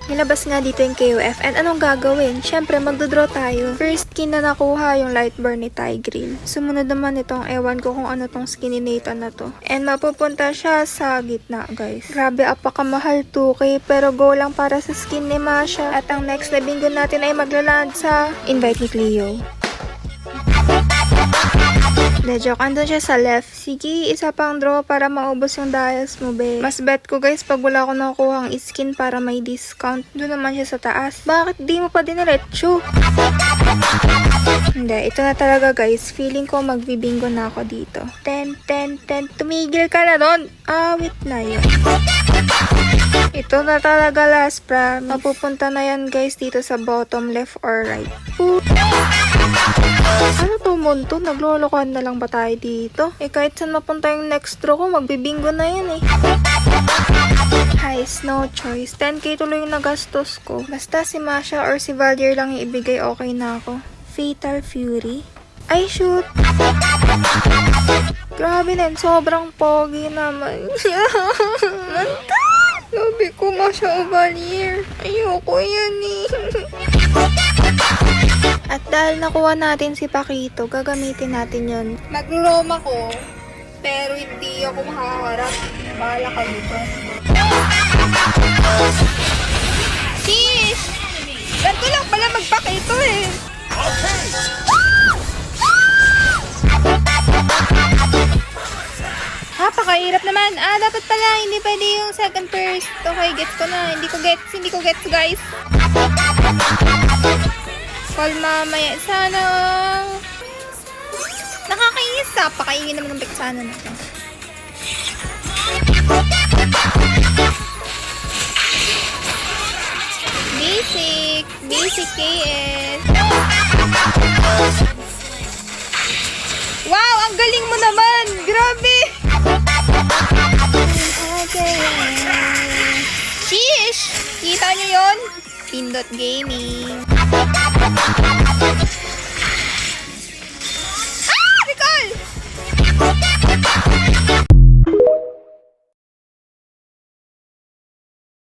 Nilabas nga dito yung KOF and anong gagawin? Syempre magdodraw tayo. First skin na nakuha yung Lightburn ni Tigreal. Sumunod naman itong ewan ko kung ano tong skin ni Nathan na to. And mapupunta siya sa gitna guys. Grabe apakamahal 2K pero go lang para sa skin ni Masha. At ang next na bingo natin ay maglaland sa Invite ni Cleo. De joke, andun siya sa left. Sige, isa pang draw para maubos yung dials mo, be. Mas bet ko guys, pag wala ko nakuha ang skin para may discount. Doon naman siya sa taas. Bakit di mo pa diniretso? Hindi, ito na talaga guys. Feeling ko magbibingo na ako dito. 10. Tumigil ka na doon. Awit na yun. Ito na talaga last promise. Mapupunta na yan guys dito sa bottom left or right. Ano to monto? Naglolokohan na lang ba tayo dito? Kahit saan mapunta yung next draw ko, magbibingo na yan Guys, no choice. 10k tuloy yung nagastos ko. Basta si Masha or si Valier lang yung ibigay, okay na ako. Fatal Fury. Ay, shoot! Grabe na, sobrang pogi naman. Sabi ko, Masha o Valier. Ayoko yan At dahil nakuha natin si Pakito, gagamitin natin yun. Magro-roam ako, pero hindi ako makaharap. Bahala ka dito. Sheesh! Ganito lang pala magpakito Pakahirap naman. Dapat pala, hindi pwede yung second first. Okay, gets ko na. Hindi ko gets, guys. Call mamaya. Sana. Nakakainis pakaingin naman ng beksana na ito. Basic KS. Wow, ang galing mo naman. Grabe. Sheesh! Kita nyo yun? Pindot Gaming.